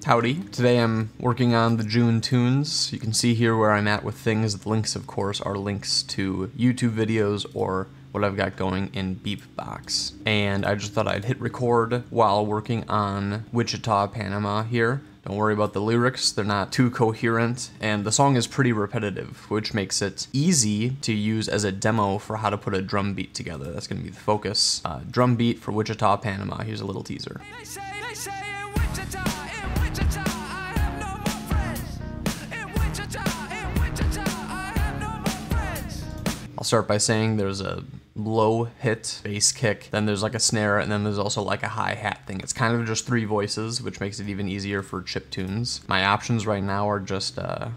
Howdy. Today I'm working on the June tunes. You can see here where I'm at with things. The links, of course, are links to YouTube videos or what I've got going in Beepbox. And I just thought I'd hit record while working on Wichita, Panama here. Don't worry about the lyrics, they're not too coherent, and the song is pretty repetitive, which makes it easy to use as a demo for how to put a drum beat together. That's gonna be the focus. Drum beat for Wichita, Panama. Here's a little teaser. I'll start by saying there's a low hit bass kick, then there's like a snare, and then there's also like a hi-hat thing. It's kind of just 3 voices, which makes it even easier for chip tunes. My options right now are just and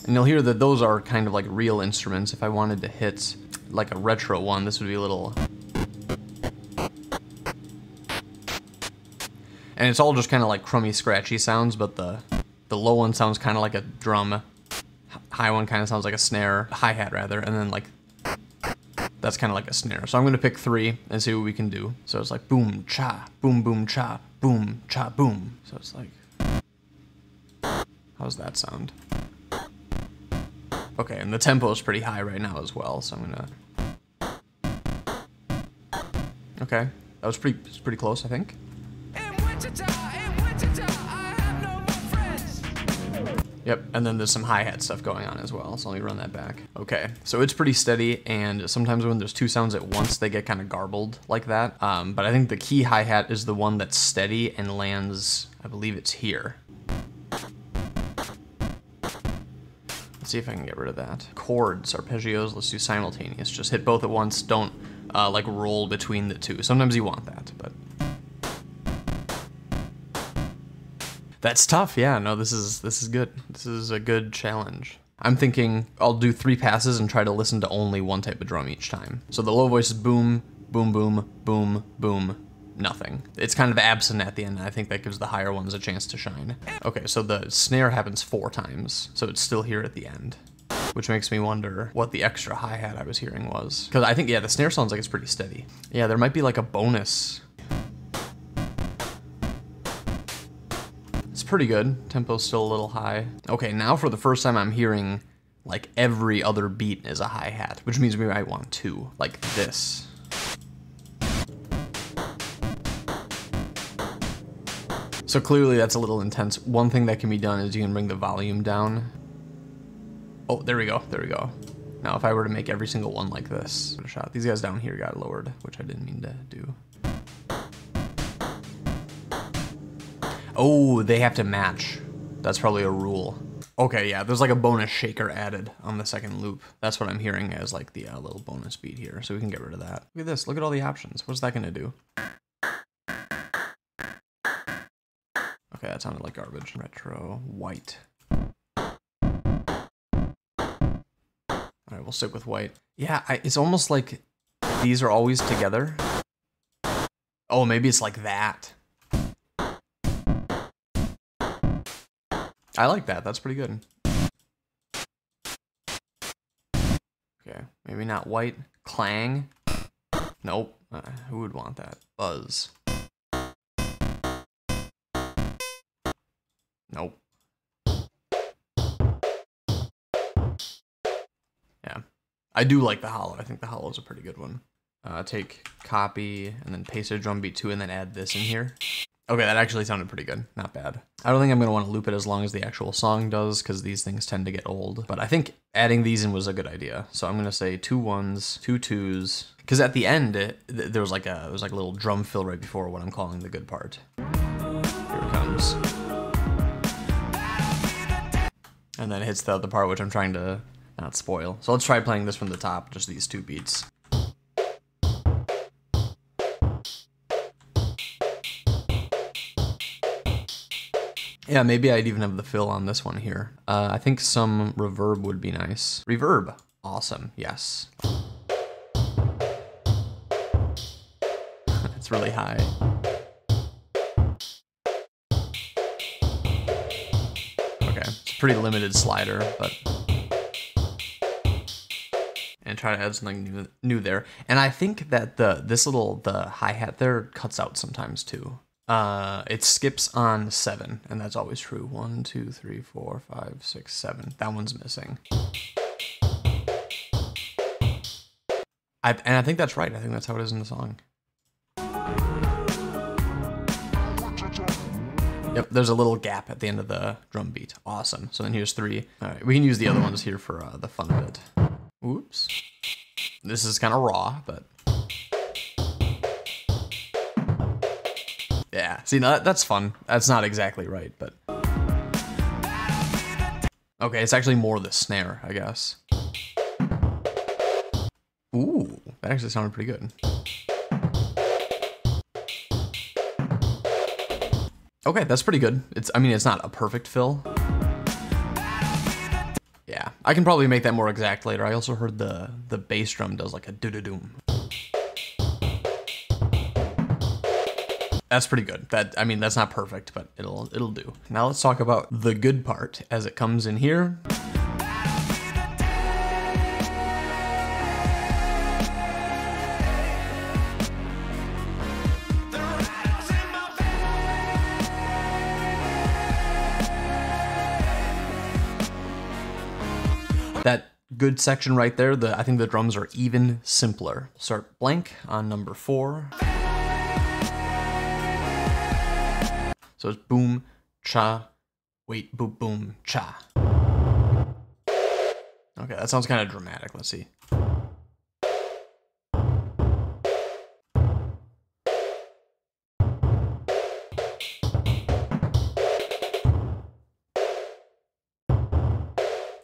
you'll hear that those are kind of like real instruments. If I wanted to hit like a retro one, this would be a little... And it's all just kind of like crummy, scratchy sounds, but the low one sounds kind of like a drum. High one kind of sounds like a snare, hi-hat rather, and then like, that's kind of like a snare. So I'm gonna pick 3 and see what we can do. So it's like boom, cha, boom, cha, boom, boom. So it's like, how's that sound? Okay, and the tempo is pretty high right now as well, so I'm gonna, okay, that was pretty close, I think. Yep, and then there's some hi-hat stuff going on as well, so let me run that back. Okay, so it's pretty steady, and sometimes when there's 2 sounds at once, they get kind of garbled like that. But I think the key hi-hat is the one that's steady and lands, I believe it's here. Let's see if I can get rid of that. Chords, arpeggios, let's do simultaneous. Just hit both at once, don't like roll between the 2. Sometimes you want that, but... That's tough, yeah, no, this is good. This is a good challenge. I'm thinking I'll do 3 passes and try to listen to only one type of drum each time. So the low voice is boom, boom, boom, boom, boom, nothing. It's kind of absent at the end, and I think that gives the higher ones a chance to shine. Okay, so the snare happens 4 times, so it's still here at the end, which makes me wonder what the extra hi-hat I was hearing was. Because I think, yeah, the snare sounds like it's pretty steady. Yeah, there might be like a bonus. It's pretty good. Tempo's still a little high. Okay, now for the first time I'm hearing like every other beat is a hi-hat, which means we might want 2, like this. So clearly that's a little intense. One thing that can be done is you can bring the volume down. Oh, there we go, there we go. Now if I were to make every single one like this, a shot. These guys down here got lowered, which I didn't mean to do. Oh, they have to match. That's probably a rule. Okay, yeah, there's like a bonus shaker added on the second loop. That's what I'm hearing as like the little bonus beat here, so we can get rid of that. Look at this, look at all the options. What's that gonna do? Okay, that sounded like garbage. Retro, white. All right, we'll stick with white. Yeah, it's almost like these are always together. Oh, maybe it's like that. I like that, that's pretty good. Okay, maybe not white. Clang. Nope, who would want that? Buzz. Nope. Yeah, I do like the hollow. I think the hollow is a pretty good one. Take copy and then paste a drum beat 2 and then add this in here. Okay, that actually sounded pretty good. Not bad. I don't think I'm going to want to loop it as long as the actual song does, because these things tend to get old. But I think adding these in was a good idea. So I'm going to say 2 1s, 2 2s. Because at the end, there was like a little drum fill right before what I'm calling the good part. Here it comes. And then it hits the other part, which I'm trying to not spoil. So let's try playing this from the top, just these 2 beats. Yeah, maybe I'd even have the fill on this one here. I think some reverb would be nice. Reverb, awesome, yes. It's really high. Okay, it's a pretty limited slider, but... And try to add something new there. And I think that the hi-hat there cuts out sometimes too. It skips on 7, and that's always true. 1, 2, 3, 4, 5, 6, 7. That one's missing. And I think that's right. I think that's how it is in the song. Yep, there's a little gap at the end of the drum beat. Awesome. So then here's 3. All right, we can use the other ones here for the fun of it. Oops. This is kind of raw, but... yeah, see, no, that's fun. That's not exactly right, but... okay, it's actually more the snare, I guess. Ooh, that actually sounded pretty good. Okay, that's pretty good. I mean, it's not a perfect fill. Yeah, I can probably make that more exact later. I also heard the bass drum does like a doo-doo-doom. That's pretty good. I mean, that's not perfect, but it'll do. Now let's talk about the good part as it comes in here. That good section right there, I think the drums are even simpler. Start blank on number 4. So it's boom, cha, wait, boom, boom, cha. Okay, that sounds kind of dramatic. Let's see.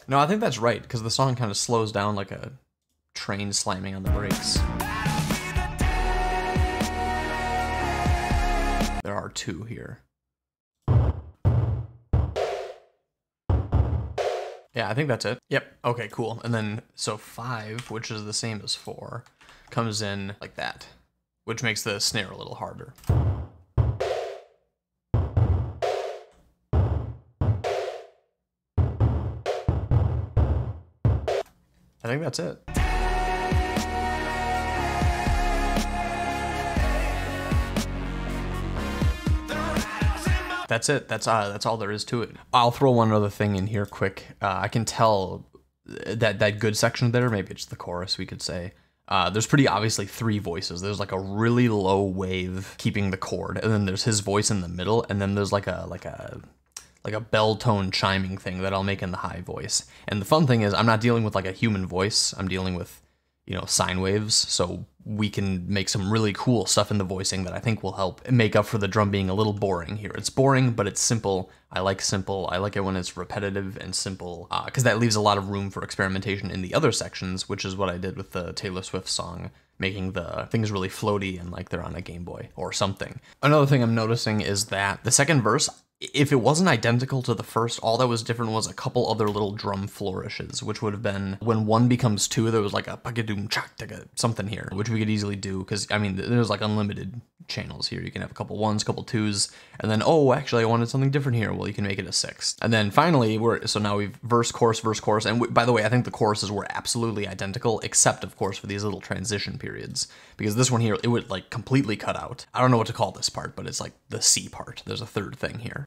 No, I think that's right, because the song kind of slows down like a train slamming on the brakes. There are 2 here. Yeah, I think that's it. Yep, okay, cool. And then, so 5, which is the same as 4, comes in like that, which makes the snare a little harder. I think that's it. That's it. That's all there is to it. I'll throw one other thing in here quick. I can tell that good section there, maybe it's the chorus, we could say. There's pretty obviously 3 voices. There's like a really low wave keeping the chord, and then there's his voice in the middle, and then there's like a bell tone chiming thing that I'll make in the high voice. And the fun thing is I'm not dealing with like a human voice. I'm dealing with, you know, sine waves. So we can make some really cool stuff in the voicing that I think will help make up for the drum being a little boring here. It's boring, but it's simple. I like simple. I like it when it's repetitive and simple, because that leaves a lot of room for experimentation in the other sections, which is what I did with the Taylor Swift song, making the things really floaty and like they're on a Game Boy or something. Another thing I'm noticing is that the second verse, if it wasn't identical to the first, all that was different was a couple other little drum flourishes, which would have been when 1 becomes 2, there was like a pagadoom chak something here, which we could easily do, because I mean, there's like unlimited channels here. You can have a couple 1s, couple 2s, and then, oh, actually I wanted something different here. Well, you can make it a 6th. And then finally, so now we've verse, chorus, and by the way, I think the choruses were absolutely identical, except of course for these little transition periods, because this one here, it would like completely cut out. I don't know what to call this part, but it's like the C part. There's a 3rd thing here.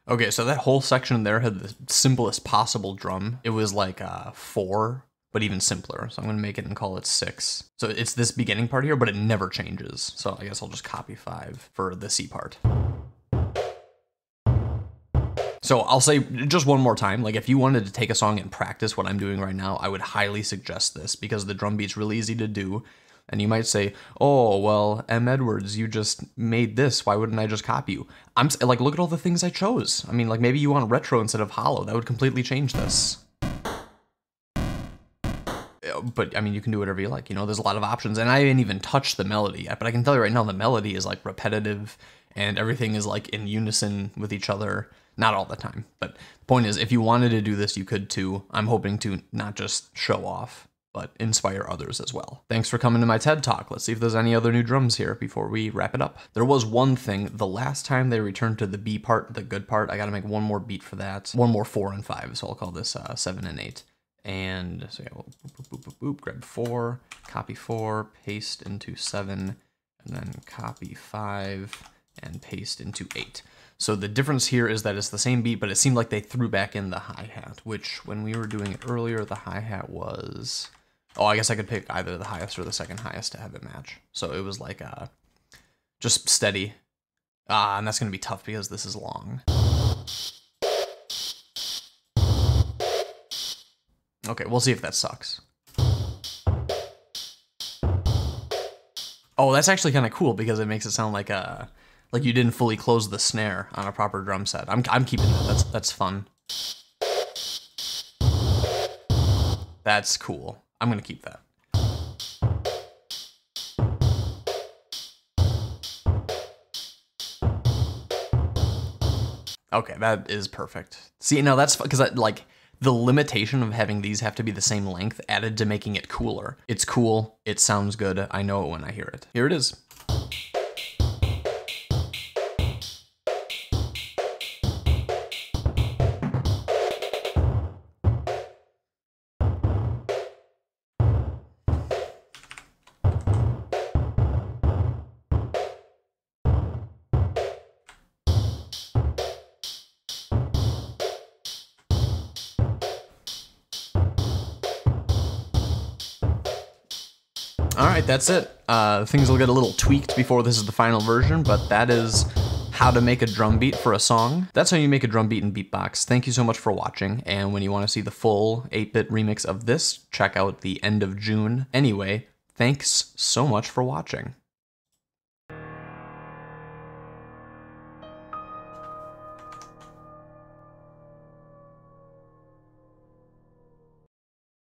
Okay, so that whole section there had the simplest possible drum. It was like 4, but even simpler. So I'm gonna make it and call it 6. So it's this beginning part here, but it never changes. So I guess I'll just copy 5 for the C part. So I'll say just one more time, like if you wanted to take a song and practice what I'm doing right now, I would highly suggest this, because the drum beat's really easy to do. And you might say, oh, well, M. Edwards, you just made this. Why wouldn't I just copy you? I'm like, look at all the things I chose. I mean, like maybe you want retro instead of hollow. That would completely change this. But I mean, you can do whatever you like. You know, there's a lot of options, and I didn't even touch the melody yet, but I can tell you right now, the melody is like repetitive and everything is like in unison with each other. Not all the time, but the point is, if you wanted to do this, you could too. I'm hoping to not just show off. but inspire others as well. Thanks for coming to my TED Talk. Let's see if there's any other new drums here before we wrap it up. There was one thing, the last time they returned to the B part, the good part, I gotta make one more beat for that. One more 4 and 5, so I'll call this 7 and 8. And so yeah, we'll boop, grab 4, copy 4, paste into 7, and then copy 5, and paste into 8. So the difference here is that it's the same beat, but it seemed like they threw back in the hi-hat, which when we were doing it earlier, the hi-hat was... Oh, I guess I could pick either the highest or the second highest to have it match. So it was like just steady. And that's going to be tough because this is long. Okay, we'll see if that sucks. Oh, that's actually kind of cool because it makes it sound like you didn't fully close the snare on a proper drum set. I'm keeping that. That's fun. That's cool. I'm gonna keep that. Okay, that is perfect. See, now that's because like the limitation of having these have to be the same length added to making it cooler. It's cool. It sounds good. I know it when I hear it. Here it is. All right, that's it. Things will get a little tweaked before this is the final version, but that is how to make a drum beat for a song. That's how you make a drum beat in Beepbox. Thank you so much for watching, and when you want to see the full 8-bit remix of this, check out the end of June. Anyway, thanks so much for watching.